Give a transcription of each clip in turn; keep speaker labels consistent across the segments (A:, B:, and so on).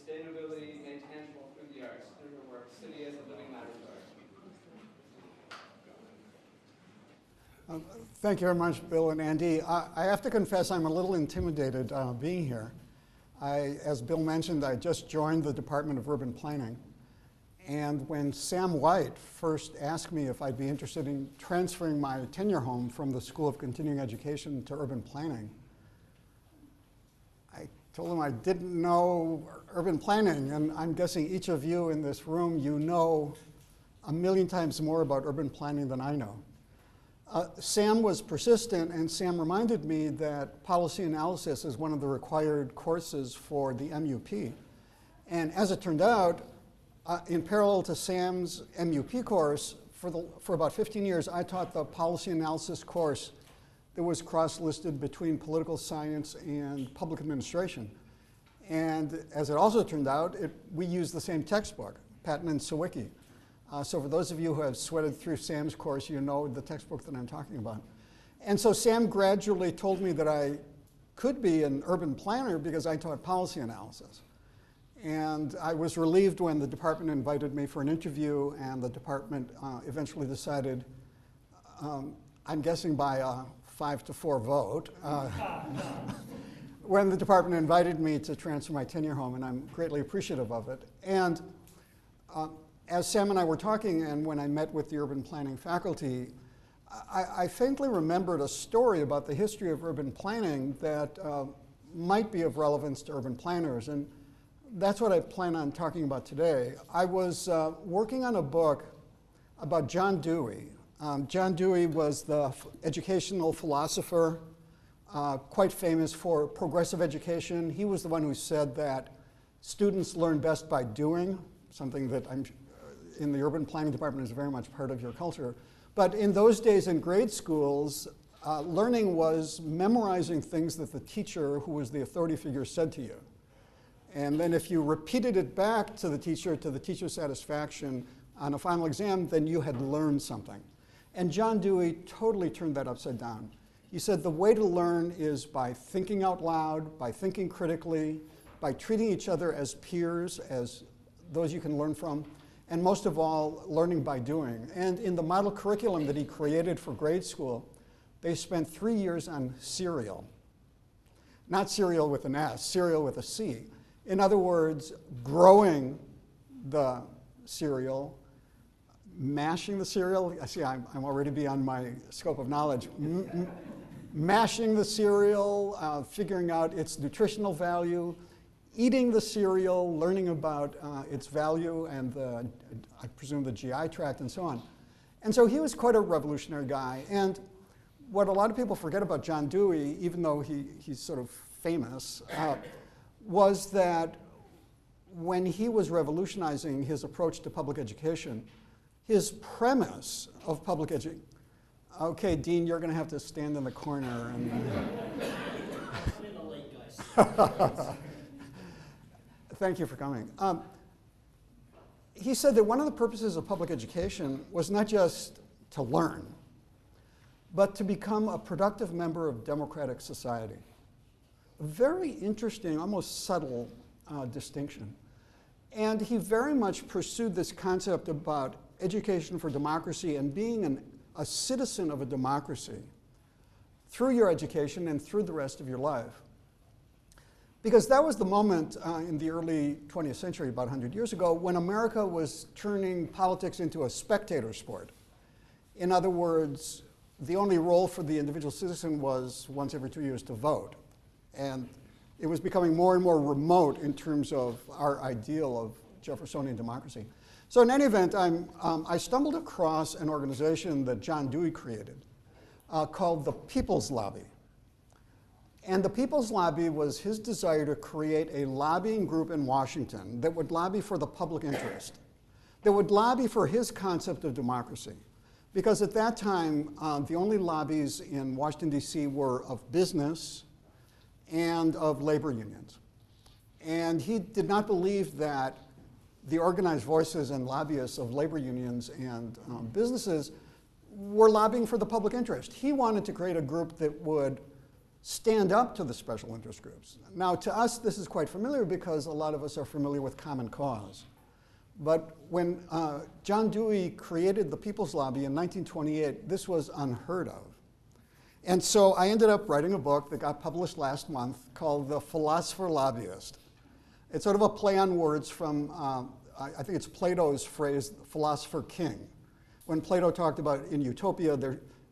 A: sustainability made tangible through the arts, through her work, City as a Living Laboratory.
B: Thank you very much, Bill and Andy. I have to confess I'm a little intimidated being here. As Bill mentioned, I just joined the Department of Urban Planning. And when Sam White first asked me if I'd be interested in transferring my tenure home from the School of Continuing Education to urban planning, I told him I didn't know urban planning. And I'm guessing each of you in this room, you know a million times more about urban planning than I know. Sam was persistent, and Sam reminded me that policy analysis is one of the required courses for the MUP. And as it turned out, in parallel to Sam's MUP course, for about 15 years, I taught the policy analysis course that was cross-listed between political science and public administration. And as it also turned out, we used the same textbook, Patton and Sawicki. So for those of you who have sweated through Sam's course, you know the textbook that I'm talking about. And so Sam gradually told me that I could be an urban planner because I taught policy analysis. And I was relieved when the department invited me for an interview, and the department eventually decided, I'm guessing by a 5-4 vote, when the department invited me to transfer my tenure home, and I'm greatly appreciative of it. And as Sam and I were talking, and when I met with the urban planning faculty, I faintly remembered a story about the history of urban planning that might be of relevance to urban planners. And that's what I plan on talking about today. I was working on a book about John Dewey. John Dewey was the educational philosopher, quite famous for progressive education. He was the one who said that students learn best by doing, something that in the urban planning department is very much part of your culture. But in those days in grade schools, learning was memorizing things that the teacher, who was the authority figure, said to you. And then if you repeated it back to the teacher's satisfaction on a final exam, then you had learned something. And John Dewey totally turned that upside down. He said the way to learn is by thinking out loud, by thinking critically, by treating each other as peers, as those you can learn from, and most of all, learning by doing. And in the model curriculum that he created for grade school, they spent 3 years on cereal. Not cereal with an S, cereal with a C. In other words, growing the cereal, mashing the cereal. I see I'm already beyond my scope of knowledge. Mashing the cereal, figuring out its nutritional value, eating the cereal, learning about its value and I presume the GI tract and so on. And so he was quite a revolutionary guy. And what a lot of people forget about John Dewey, even though he's sort of famous, was that when he was revolutionizing his approach to public education, his premise of public education, okay, Dean, you're going to have to stand in the corner. And,
C: I'm in the late, guys.
B: Thank you for coming. He said that one of the purposes of public education was not just to learn, but to become a productive member of democratic society. A very interesting, almost subtle distinction. And he very much pursued this concept about education for democracy and being a citizen of a democracy through your education and through the rest of your life. Because that was the moment in the early 20th century, about 100 years ago, when America was turning politics into a spectator sport. In other words, the only role for the individual citizen was once every 2 years to vote. And it was becoming more and more remote in terms of our ideal of Jeffersonian democracy. So in any event, I stumbled across an organization that John Dewey created called the People's Lobby. And the People's Lobby was his desire to create a lobbying group in Washington that would lobby for the public interest, that would lobby for his concept of democracy. Because at that time, the only lobbies in Washington, D.C. were of business and of labor unions. And he did not believe that the organized voices and lobbyists of labor unions and businesses were lobbying for the public interest. He wanted to create a group that would stand up to the special interest groups. Now, to us, this is quite familiar because a lot of us are familiar with Common Cause. But when John Dewey created the People's Lobby in 1928, this was unheard of. And so I ended up writing a book that got published last month called The Philosopher Lobbyist. It's sort of a play on words from, I think it's Plato's phrase, philosopher king. When Plato talked about in Utopia,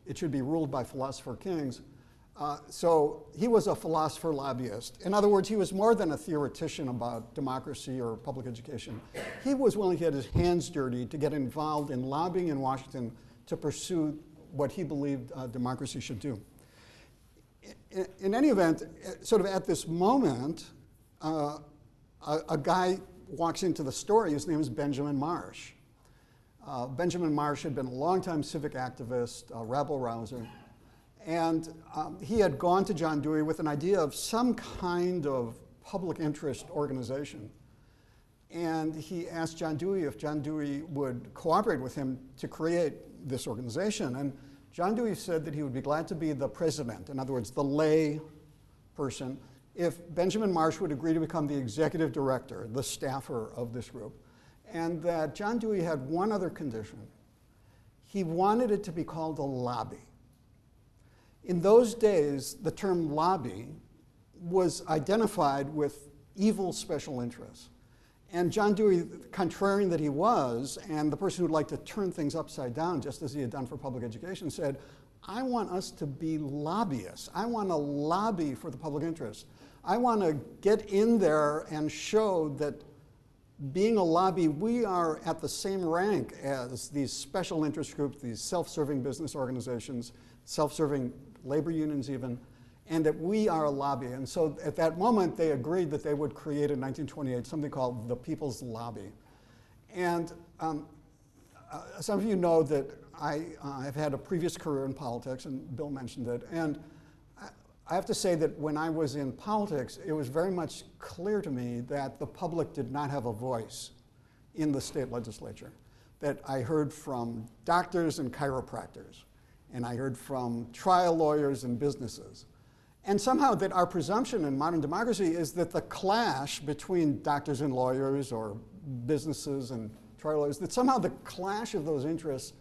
B: it should be ruled by philosopher kings. So he was a philosopher lobbyist. In other words, he was more than a theoretician about democracy or public education. He was willing to get his hands dirty to get involved in lobbying in Washington to pursue what he believed democracy should do. In any event, sort of at this moment, a guy walks into the story. His name is Benjamin Marsh. Benjamin Marsh had been a longtime civic activist, a rabble rouser, and he had gone to John Dewey with an idea of some kind of public interest organization. And he asked John Dewey if John Dewey would cooperate with him to create this organization. And John Dewey said that he would be glad to be the president, in other words, the lay person, if Benjamin Marsh would agree to become the executive director, the staffer of this group. And that John Dewey had one other condition. He wanted it to be called a lobby. In those days, the term lobby was identified with evil special interests. And John Dewey, contrarian that he was, and the person who'd like to turn things upside down, just as he had done for public education, said, I want us to be lobbyists. I want to lobby for the public interest. I want to get in there and show that being a lobby, we are at the same rank as these special interest groups, these self-serving business organizations, self-serving labor unions even, and that we are a lobby. And so at that moment, they agreed that they would create in 1928 something called the People's Lobby. And some of you know that I have had a previous career in politics, and Bill mentioned it. And I have to say that when I was in politics, it was very much clear to me that the public did not have a voice in the state legislature. That I heard from doctors and chiropractors, and I heard from trial lawyers and businesses. And somehow that our presumption in modern democracy is that the clash between doctors and lawyers or businesses and trial lawyers, that somehow the clash of those interests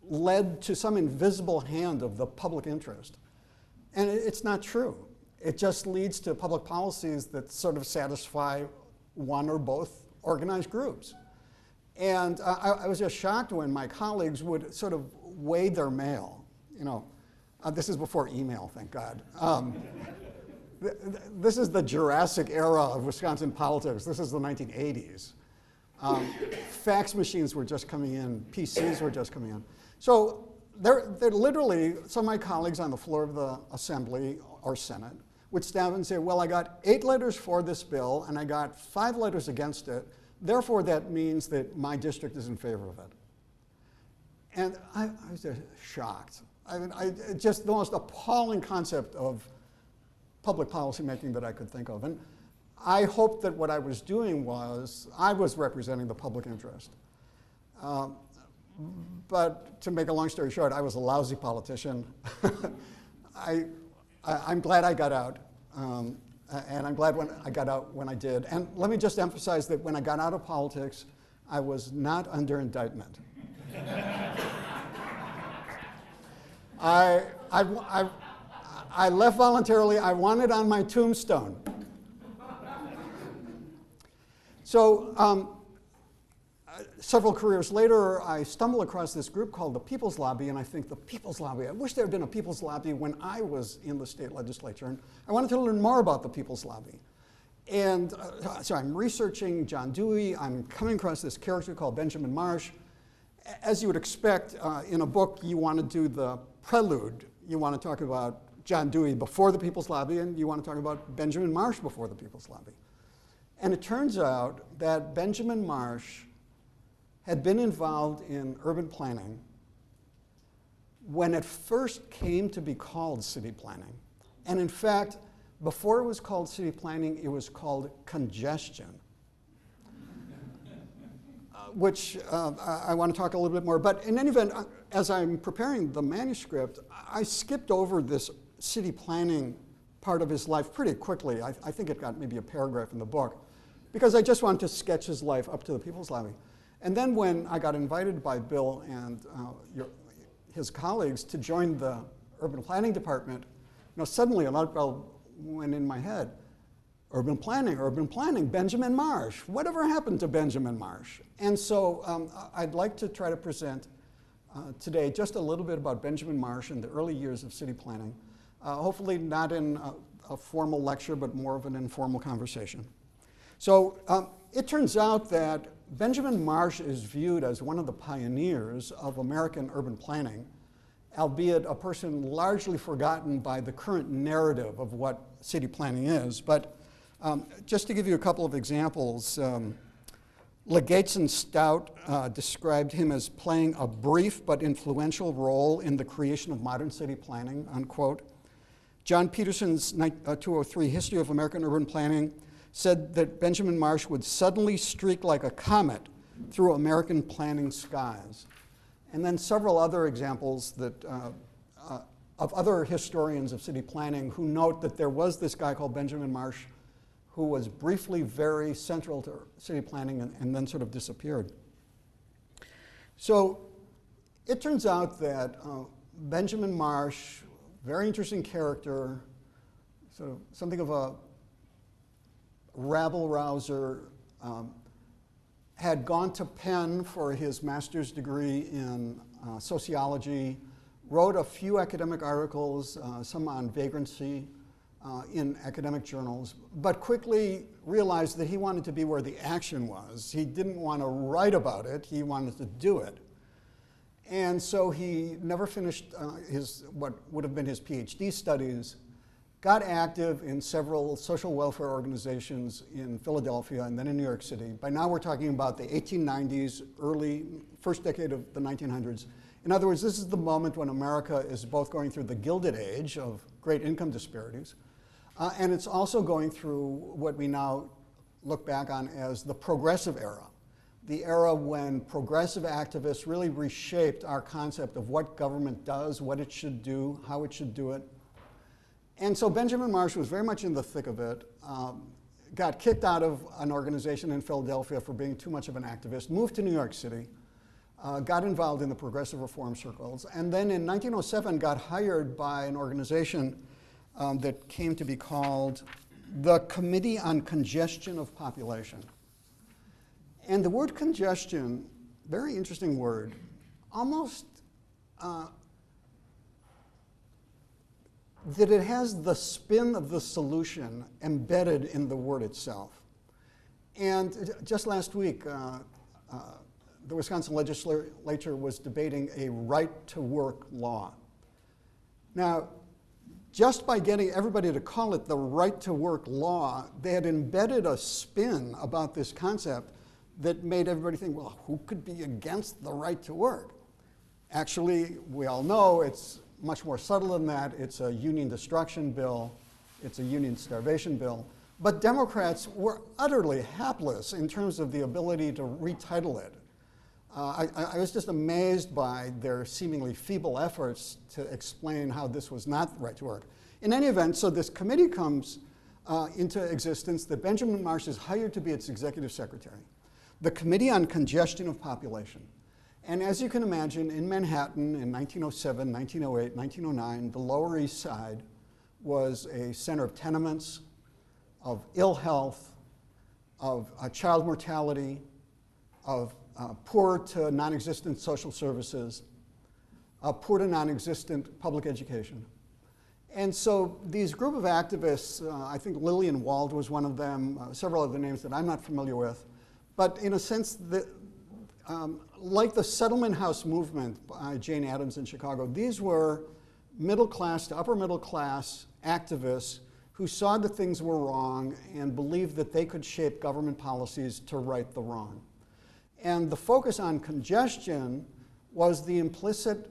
B: led to some invisible hand of the public interest. And it's not true. It just leads to public policies that sort of satisfy one or both organized groups. And I was just shocked when my colleagues would sort of weigh their mail. You know, this is before email, thank God. This is the Jurassic era of Wisconsin politics. This is the 1980s. Fax machines were just coming in. PCs were just coming in. So they're literally, some of my colleagues on the floor of the Assembly or Senate would stand and say, well, I got 8 letters for this bill, and I got 5 letters against it. Therefore, that means that my district is in favor of it. And I was just shocked. I mean, just the most appalling concept of public policy making that I could think of. And I hoped that what I was doing was, I was representing the public interest. But to make a long story short, I was a lousy politician. I'm glad I got out. And I'm glad when I got out when I did. And let me just emphasize that when I got out of politics, I was not under indictment. I left voluntarily. I want it on my tombstone. So several careers later, I stumbled across this group called the People's Lobby, and I think the People's Lobby, I wish there had been a People's Lobby when I was in the state legislature, and I wanted to learn more about the People's Lobby. And so I'm researching John Dewey. I'm coming across this character called Benjamin Marsh. As you would expect, in a book, you want to do the prelude. You want to talk about John Dewey before the People's Lobby, and you want to talk about Benjamin Marsh before the People's Lobby. And it turns out that Benjamin Marsh had been involved in urban planning when it first came to be called city planning. And in fact, before it was called city planning, it was called congestion, which I want to talk a little bit more. But in any event, as I'm preparing the manuscript, I skipped over this city planning part of his life pretty quickly. I think it got maybe a paragraph in the book, because I just wanted to sketch his life up to the People's Lobby. And then when I got invited by Bill and his colleagues to join the urban planning department, suddenly a light bulb went in my head. Urban planning, Benjamin Marsh. Whatever happened to Benjamin Marsh? And so I'd like to try to present today just a little bit about Benjamin Marsh and the early years of city planning. Hopefully not in a formal lecture, but more of an informal conversation. So it turns out that Benjamin Marsh is viewed as one of the pioneers of American urban planning, albeit a person largely forgotten by the current narrative of what city planning is. But just to give you a couple of examples, Legates and Stout described him as playing a brief but influential role in the creation of modern city planning, unquote. John Peterson's 203 History of American Urban Planning said that Benjamin Marsh would suddenly streak like a comet through American planning skies. And then several other examples that, of other historians of city planning who note that there was this guy called Benjamin Marsh who was briefly very central to city planning and then sort of disappeared. So it turns out that Benjamin Marsh, very interesting character, sort of something of a rabble rouser, had gone to Penn for his master's degree in sociology, wrote a few academic articles, some on vagrancy, in academic journals, but quickly realized that he wanted to be where the action was. He didn't want to write about it, he wanted to do it. And so he never finished what would have been his PhD studies, got active in several social welfare organizations in Philadelphia and then in New York City. By now we're talking about the 1890s, first decade of the 1900s. In other words, this is the moment when America is both going through the Gilded Age of great income disparities, and it's also going through what we now look back on as the progressive era, the era when progressive activists really reshaped our concept of what government does, what it should do, how it should do it. And so Benjamin Marsh was very much in the thick of it, got kicked out of an organization in Philadelphia for being too much of an activist, moved to New York City, got involved in the progressive reform circles, and then in 1907 got hired by an organization that came to be called the Committee on Congestion of Population. And the word congestion, very interesting word, almost that it has the spin of the solution embedded in the word itself. And just last week, the Wisconsin legislature was debating a right-to-work law. Now, just by getting everybody to call it the right-to-work law, they had embedded a spin about this concept that made everybody think, well, who could be against the right to work? Actually, we all know it's much more subtle than that. It's a union destruction bill. It's a union starvation bill. But Democrats were utterly hapless in terms of the ability to retitle it. I was just amazed by their seemingly feeble efforts to explain how this was not the right to work. In any event, so this committee comes into existence that Benjamin Marsh is hired to be its executive secretary. The Committee on Congestion of Population. And as you can imagine, in Manhattan in 1907, 1908, 1909, the Lower East Side was a center of tenements, of ill health, of child mortality, of poor to non-existent social services, poor to non-existent public education. And so these group of activists, I think Lillian Wald was one of them, several other names that I'm not familiar with, but in a sense, like the Settlement House movement by Jane Addams in Chicago, these were middle class to upper middle class activists who saw that things were wrong and believed that they could shape government policies to right the wrong. And the focus on congestion was the implicit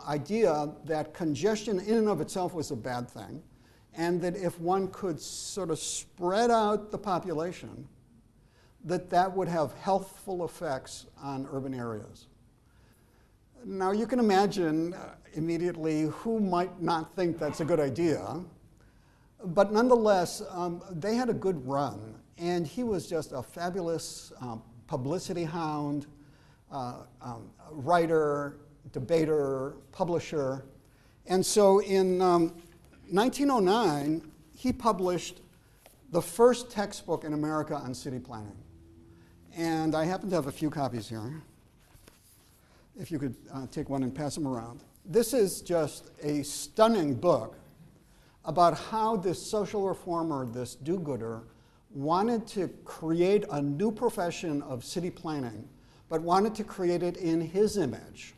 B: idea that congestion in and of itself was a bad thing, and that if one could sort of spread out the population, that would have healthful effects on urban areas. Now you can imagine immediately who might not think that's a good idea. But nonetheless, they had a good run, and he was just a fabulous publicity hound, writer, debater, publisher. And so in 1909, he published the first textbook in America on city planning. And I happen to have a few copies here. If you could take one and pass them around. This is just a stunning book about how this social reformer, this do-gooder, wanted to create a new profession of city planning, but wanted to create it in his image,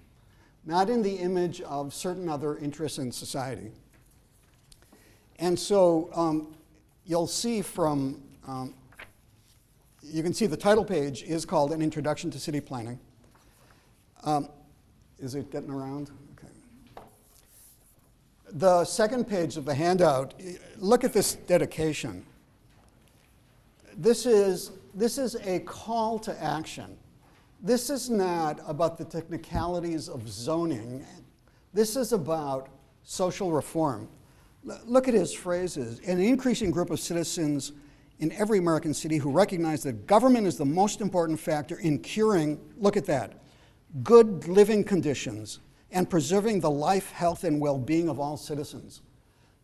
B: not in the image of certain other interests in society. And so you'll see from, you can see the title page is called An Introduction to City Planning. Is it getting around? Okay. The second page of the handout, look at this dedication. This is a call to action. This is not about the technicalities of zoning. This is about social reform. Look at his phrases. An increasing group of citizens in every American city who recognize that government is the most important factor in curing, look at that, good living conditions and preserving the life, health, and well-being of all citizens.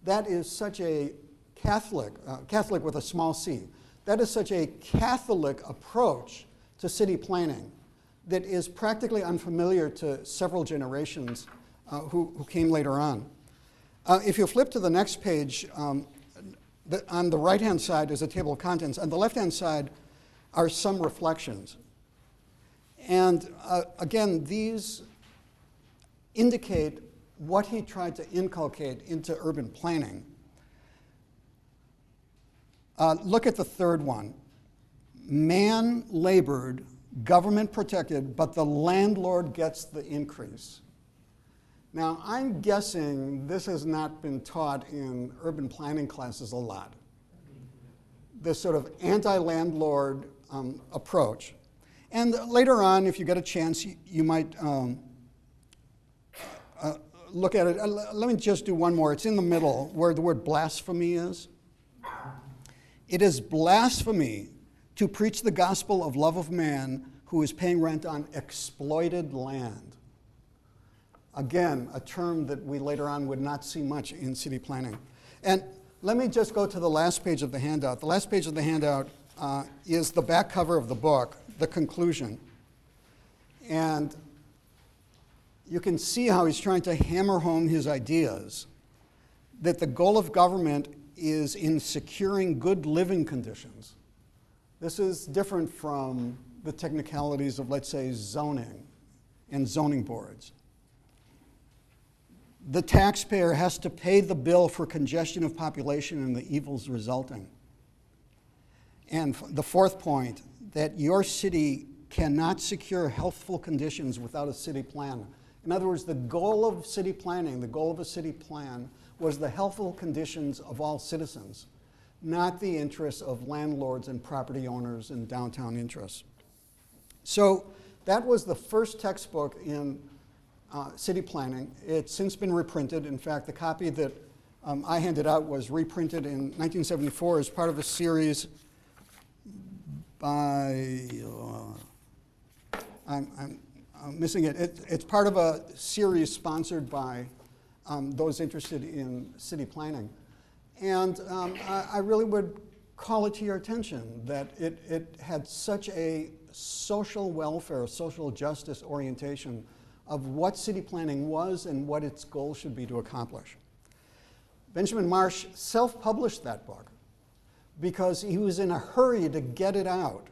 B: That is such a Catholic with a small c, that is such a Catholic approach to city planning that is practically unfamiliar to several generations who came later on. If you flip to the next page, on the right-hand side is a table of contents. On the left-hand side are some reflections. And again, these indicate what he tried to inculcate into urban planning. Look at the third one. Man labored, government protected, but the landlord gets the increase. Now, I'm guessing this has not been taught in urban planning classes a lot. This sort of anti-landlord approach. And later on, if you get a chance, you might look at it. Let me just do one more. It's in the middle where the word blasphemy is. It is blasphemy to preach the gospel of love of man who is paying rent on exploited land. Again, a term that we later on would not see much in city planning. And let me just go to the last page of the handout. The last page of the handout is the back cover of the book, the conclusion. And you can see how he's trying to hammer home his ideas, that the goal of government is in securing good living conditions. This is different from the technicalities of, let's say, zoning and zoning boards. The taxpayer has to pay the bill for congestion of population and the evils resulting. And the fourth point, that your city cannot secure healthful conditions without a city plan. In other words, the goal of city planning, the goal of a city plan, was the healthful conditions of all citizens, not the interests of landlords and property owners and downtown interests. So that was the first textbook in city planning. It's since been reprinted. In fact, the copy that I handed out was reprinted in 1974 as part of a series by, I'm missing it. It's part of a series sponsored by those interested in city planning. And I really would call it to your attention that it had such a social welfare, social justice orientation of what city planning was and what its goal should be to accomplish. Benjamin Marsh self-published that book because he was in a hurry to get it out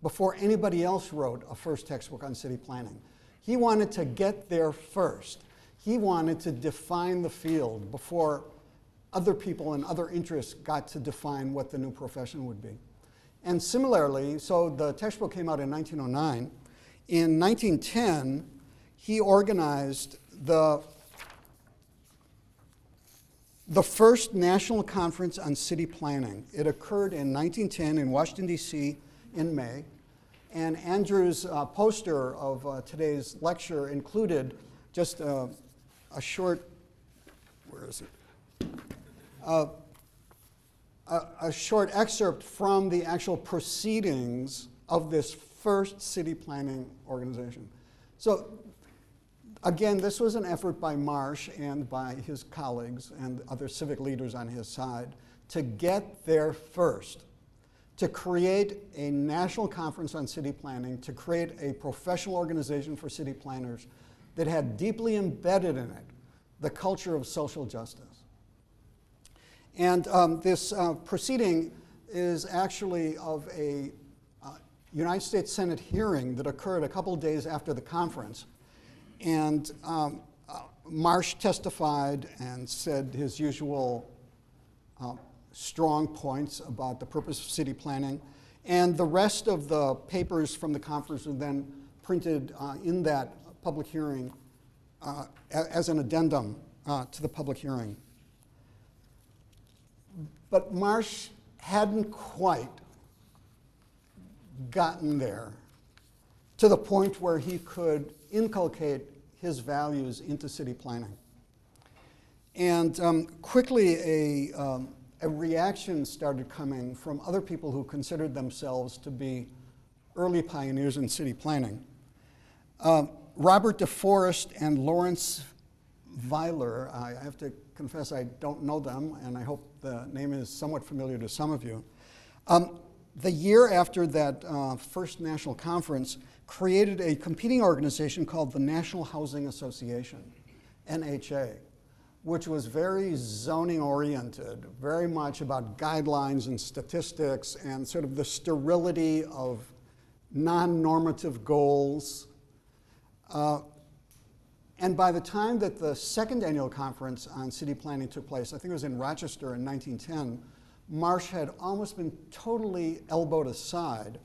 B: before anybody else wrote a first textbook on city planning. He wanted to get there first. He wanted to define the field before other people and other interests got to define what the new profession would be. And similarly, so the textbook came out in 1909. In 1910, he organized the first national conference on city planning. It occurred in 1910 in Washington, D.C. in May. And Andrew's poster of today's lecture included just a short, where is it? a short excerpt from the actual proceedings of this first city planning organization. So again, this was an effort by Marsh and by his colleagues and other civic leaders on his side to get there first, to create a national conference on city planning, to create a professional organization for city planners that had deeply embedded in it the culture of social justice. And this proceeding is actually of a United States Senate hearing that occurred a couple of days after the conference. And Marsh testified and said his usual strong points about the purpose of city planning. And the rest of the papers from the conference were then printed in that public hearing as an addendum to the public hearing. But Marsh hadn't quite gotten there to the point where he could inculcate his values into city planning. And quickly a reaction started coming from other people who considered themselves to be early pioneers in city planning. Robert DeForest and Lawrence Weiler, I have to confess I don't know them, and I hope the name is somewhat familiar to some of you. The year after that first national conference, created a competing organization called the National Housing Association, NHA, which was very zoning oriented, very much about guidelines and statistics and sort of the sterility of non-normative goals. And by the time that the second annual conference on city planning took place, I think it was in Rochester in 1910, Marsh had almost been totally elbowed aside,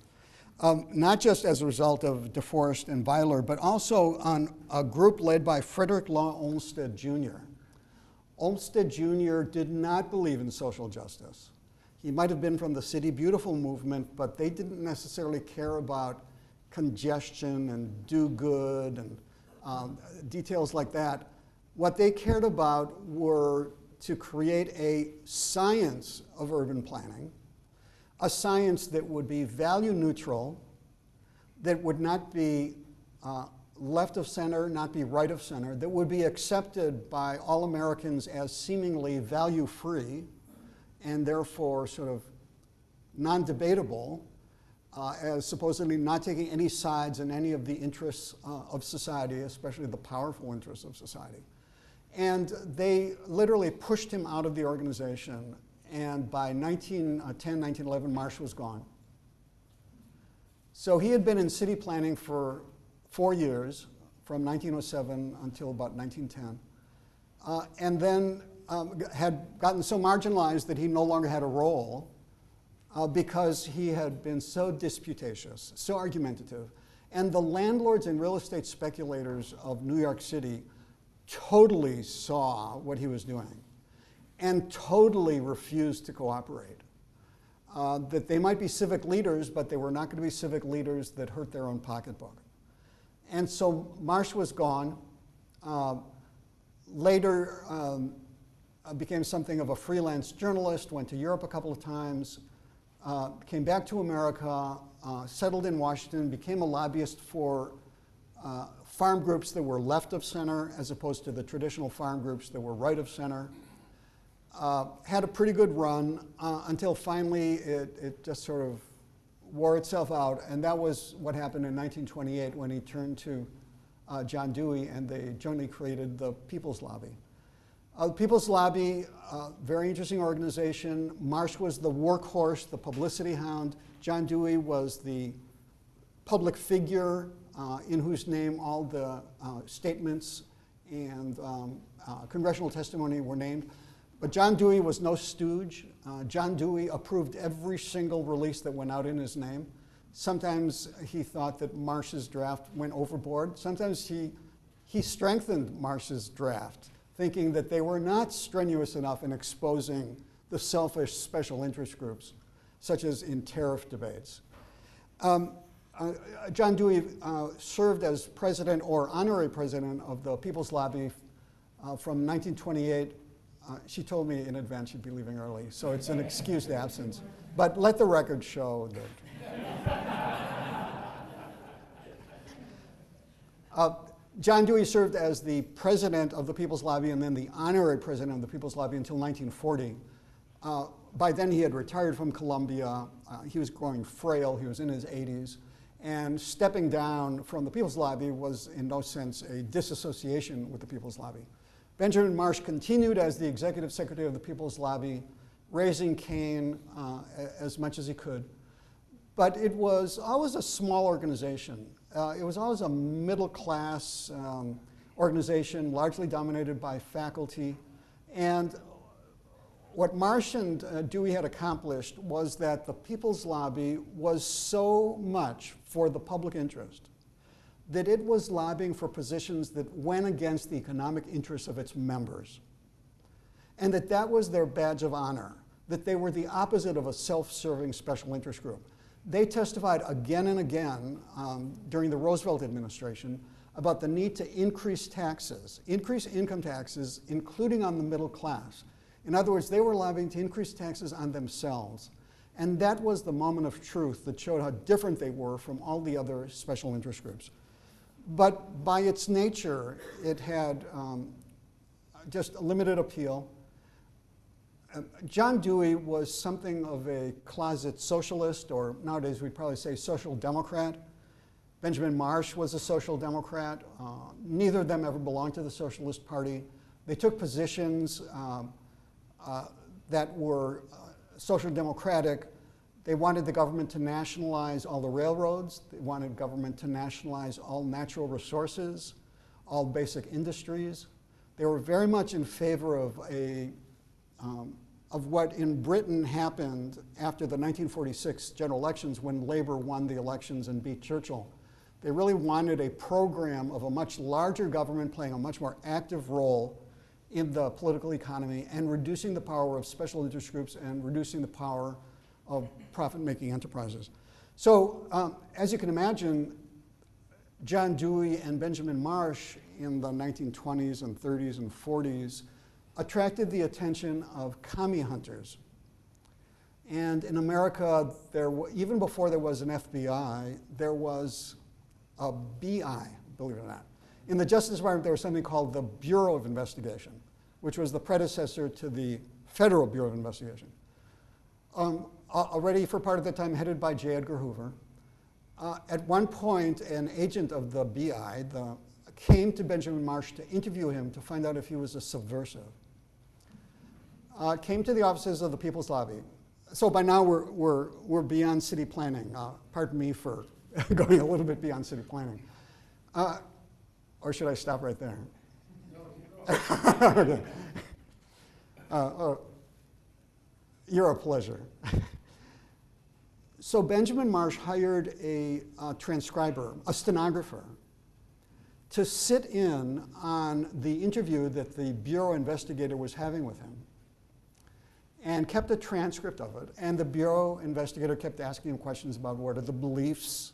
B: not just as a result of DeForest and Weiler, but also on a group led by Frederick Law Olmsted Jr. Olmsted Jr. did not believe in social justice. He might have been from the City Beautiful movement, but they didn't necessarily care about congestion and do good and details like that. What they cared about were to create a science of urban planning, a science that would be value neutral, that would not be left of center, not be right of center, that would be accepted by all Americans as seemingly value free and therefore sort of non-debatable, as supposedly not taking any sides in any of the interests of society, especially the powerful interests of society. And they literally pushed him out of the organization, and by 1910, 1911, Marsh was gone. So he had been in city planning for 4 years, from 1907 until about 1910, and then had gotten so marginalized that he no longer had a role because he had been so disputatious, so argumentative. And the landlords and real estate speculators of New York City totally saw what he was doing and totally refused to cooperate. That they might be civic leaders, but they were not going to be civic leaders that hurt their own pocketbook. And so Marsh was gone. Later became something of a freelance journalist, went to Europe a couple of times, came back to America, settled in Washington, became a lobbyist for farm groups that were left of center as opposed to the traditional farm groups that were right of center. Had a pretty good run until finally it just sort of wore itself out, and that was what happened in 1928 when he turned to John Dewey and they jointly created the People's Lobby. The People's Lobby, very interesting organization. Marsh was the workhorse, the publicity hound. John Dewey was the public figure in whose name all the statements and congressional testimony were named. But John Dewey was no stooge. John Dewey approved every single release that went out in his name. Sometimes he thought that Marsh's draft went overboard. Sometimes he strengthened Marsh's draft, thinking that they were not strenuous enough in exposing the selfish special interest groups, such as in tariff debates. John Dewey served as president or honorary president of the People's Lobby from 1928 She told me in advance she'd be leaving early, so it's an excused absence. But let the record show that. John Dewey served as the president of the People's Lobby and then the honorary president of the People's Lobby until 1940. By then he had retired from Columbia. He was growing frail. He was in his 80s. And stepping down from the People's Lobby was in no sense a disassociation with the People's Lobby. Benjamin Marsh continued as the executive secretary of the People's Lobby, raising Cain as much as he could. But it was always a small organization. It was always a middle-class organization, largely dominated by faculty. And what Marsh and Dewey had accomplished was that the People's Lobby was so much for the public interest that it was lobbying for positions that went against the economic interests of its members. And that was their badge of honor, that they were the opposite of a self-serving special interest group. They testified again and again during the Roosevelt administration about the need to increase taxes, increase income taxes, including on the middle class. In other words, they were lobbying to increase taxes on themselves. And that was the moment of truth that showed how different they were from all the other special interest groups. But by its nature, it had just a limited appeal. John Dewey was something of a closet socialist, or nowadays we'd probably say social democrat. Benjamin Marsh was a social democrat. Neither of them ever belonged to the Socialist Party. They took positions that were social democratic. They wanted the government to nationalize all the railroads. They wanted government to nationalize all natural resources, all basic industries. They were very much in favor of what in Britain happened after the 1946 general elections when Labour won the elections and beat Churchill. They really wanted a program of a much larger government playing a much more active role in the political economy and reducing the power of special interest groups and reducing the power of profit-making enterprises. So as you can imagine, John Dewey and Benjamin Marsh in the 1920s and 30s and 40s attracted the attention of commie hunters. And in America, even before there was an FBI, there was a BI, believe it or not. In the Justice Department, there was something called the Bureau of Investigation, which was the predecessor to the Federal Bureau of Investigation. Already for part of the time headed by J. Edgar Hoover. At one point, an agent of the BI came to Benjamin Marsh to interview him to find out if he was a subversive. Came to the offices of the People's Lobby. So by now we're beyond city planning. Pardon me for going a little bit beyond city planning. Or should I stop right there? No, okay. You're a pleasure. So Benjamin Marsh hired a transcriber, a stenographer, to sit in on the interview that the Bureau investigator was having with him, and kept a transcript of it. And the Bureau investigator kept asking him questions about what are the beliefs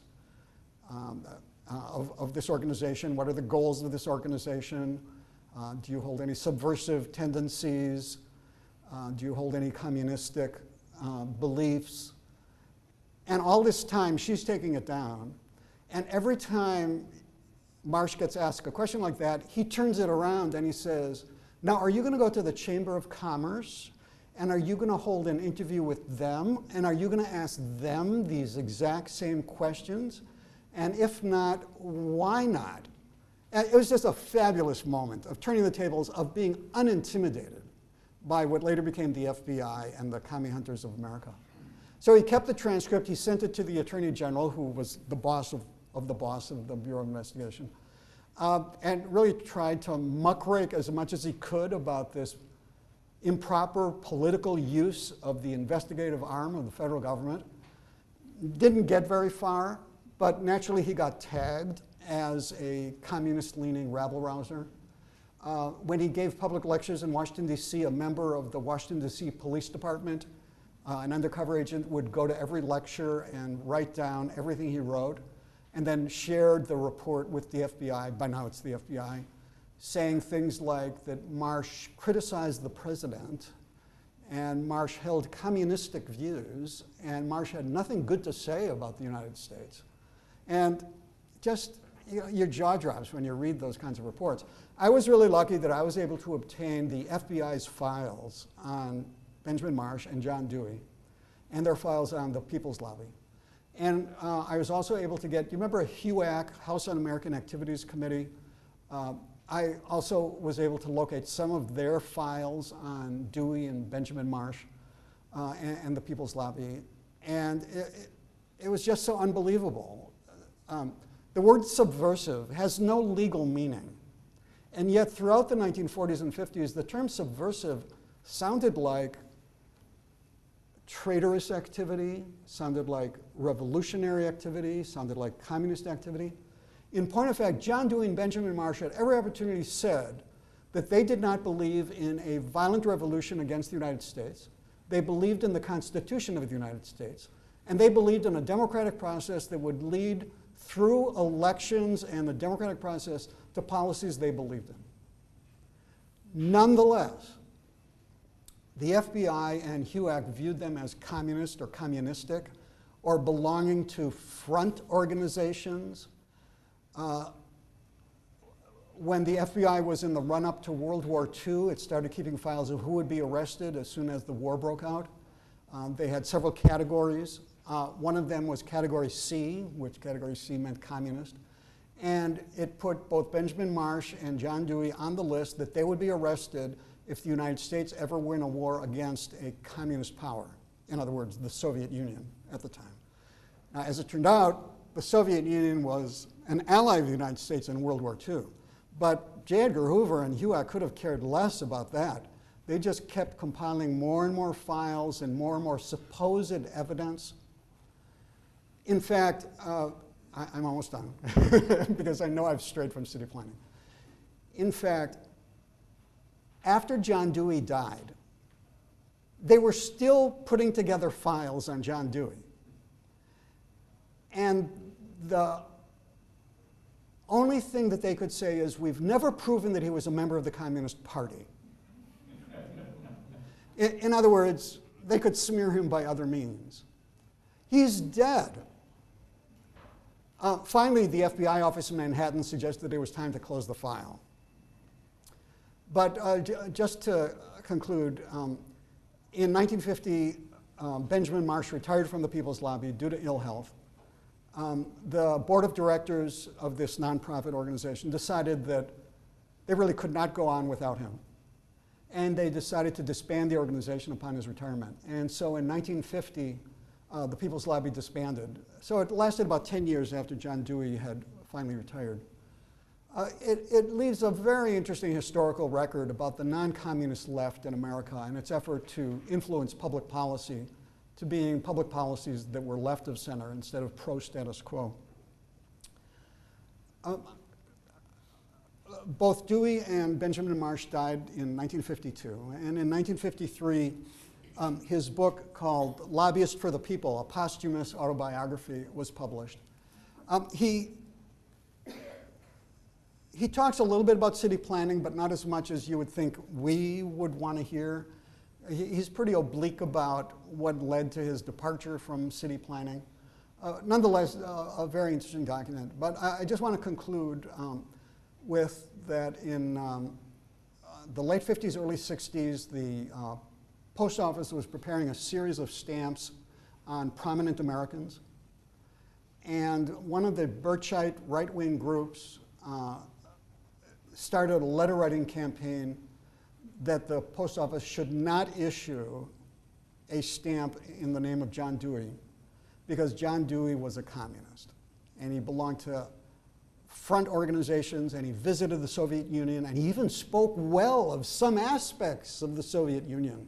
B: of this organization, what are the goals of this organization, do you hold any subversive tendencies, do you hold any communistic beliefs? And all this time, she's taking it down. And every time Marsh gets asked a question like that, he turns it around and he says, now, are you going to go to the Chamber of Commerce? And are you going to hold an interview with them? And are you going to ask them these exact same questions? And if not, why not? And it was just a fabulous moment of turning the tables, of being unintimidated by what later became the FBI and the commie hunters of America. So he kept the transcript. He sent it to the Attorney General, who was the boss of the boss of the Bureau of Investigation, and really tried to muckrake as much as he could about this improper political use of the investigative arm of the federal government. Didn't get very far, but naturally he got tagged as a communist-leaning rabble rouser. When he gave public lectures in Washington, D.C., a member of the Washington, D.C. Police Department, an undercover agent, would go to every lecture and write down everything he wrote, and then shared the report with the FBI. By now it's the FBI. saying things like that Marsh criticized the president, and Marsh held communistic views, and Marsh had nothing good to say about the United States. And just, your jaw drops when you read those kinds of reports. I was really lucky that I was able to obtain the FBI's files on Benjamin Marsh and John Dewey, and their files on the People's Lobby. And I was also able to get, you remember HUAC, House Un-American Activities Committee? I also was able to locate some of their files on Dewey and Benjamin Marsh and the People's Lobby. And it was just so unbelievable. The word subversive has no legal meaning. And yet throughout the 1940s and 50s, the term subversive sounded like traitorous activity, sounded like revolutionary activity, sounded like communist activity. In point of fact, John Dewey and Benjamin Marsh at every opportunity said that they did not believe in a violent revolution against the United States. They believed in the Constitution of the United States. And they believed in a democratic process that would lead through elections and the democratic process to policies they believed in. Nonetheless, the FBI and HUAC viewed them as communist or communistic or belonging to front organizations. When the FBI was in the run-up to World War II, it started keeping files of who would be arrested as soon as the war broke out. They had several categories. One of them was Category C, which Category C meant communist. And it put both Benjamin Marsh and John Dewey on the list that they would be arrested if the United States ever win a war against a communist power. In other words, the Soviet Union at the time. Now, as it turned out, the Soviet Union was an ally of the United States in World War II. But J. Edgar Hoover and HUAC could have cared less about that. They just kept compiling more and more files and more supposed evidence. In fact, I'm almost done because I know I've strayed from city planning. In fact, after John Dewey died, they were still putting together files on John Dewey. And the only thing that they could say is, we've never proven that he was a member of the Communist Party. In other words, they could smear him by other means. He's dead. Finally, the FBI office in Manhattan suggested it was time to close the file. But just to conclude, in 1950, Benjamin Marsh retired from the People's Lobby due to ill health. The board of directors of this nonprofit organization decided that they really could not go on without him. And they decided to disband the organization upon his retirement. And so in 1950, the People's Lobby disbanded. So it lasted about 10 years after John Dewey had finally retired. It leaves a very interesting historical record about the non-communist left in America and its effort to influence public policy to being public policies that were left of center instead of pro-status quo. Both Dewey and Benjamin Marsh died in 1952, and in 1953, his book called Lobbyist for the People, a posthumous autobiography, was published. He talks a little bit about city planning, but not as much as you would think we would want to hear. He's pretty oblique about what led to his departure from city planning. Nonetheless, a very interesting document. But I just want to conclude with that in the late 50s, early 60s, the post office was preparing a series of stamps on prominent Americans. And one of the Birchite right-wing groups started a letter-writing campaign that the post office should not issue a stamp in the name of John Dewey because John Dewey was a communist. And he belonged to front organizations, and he visited the Soviet Union, and he even spoke well of some aspects of the Soviet Union,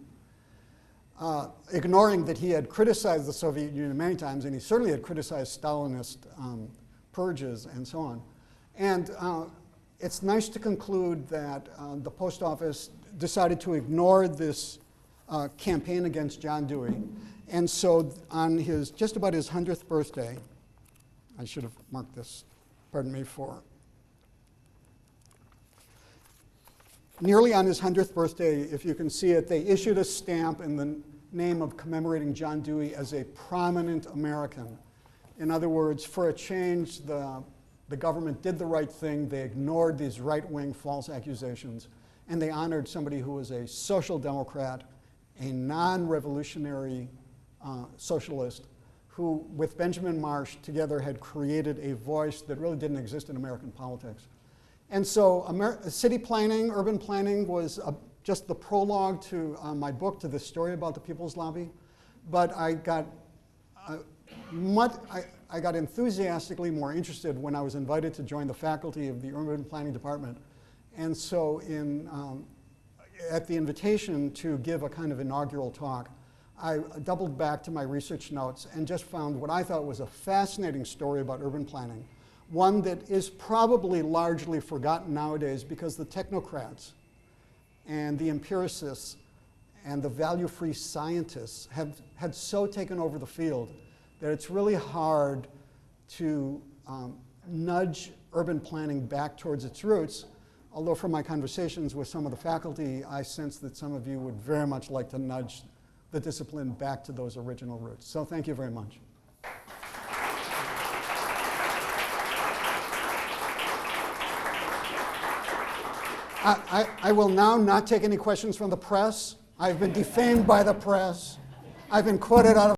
B: ignoring that he had criticized the Soviet Union many times, and he certainly had criticized Stalinist purges and so on. And it's nice to conclude that the post office decided to ignore this campaign against John Dewey. And so on his, just about his 100th birthday, I should have marked this, pardon me, for. nearly on his 100th birthday, if you can see it, they issued a stamp in the name of commemorating John Dewey as a prominent American. In other words, for a change, the government did the right thing. They ignored these right-wing false accusations, and they honored somebody who was a social democrat, a non-revolutionary socialist, who, with Benjamin Marsh, together had created a voice that really didn't exist in American politics. And so city planning, urban planning was just the prologue to my book, to this story about the People's Lobby. But I got enthusiastically more interested when I was invited to join the faculty of the urban planning department. And so at the invitation to give a kind of inaugural talk, I doubled back to my research notes and just found what I thought was a fascinating story about urban planning. One that is probably largely forgotten nowadays because the technocrats and the empiricists and the value-free scientists had so taken over the field that it's really hard to nudge urban planning back towards its roots. Although from my conversations with some of the faculty, I sense that some of you would very much like to nudge the discipline back to those original roots. So thank you very much. I will now not take any questions from the press. I've been defamed by the press. I've been quoted out of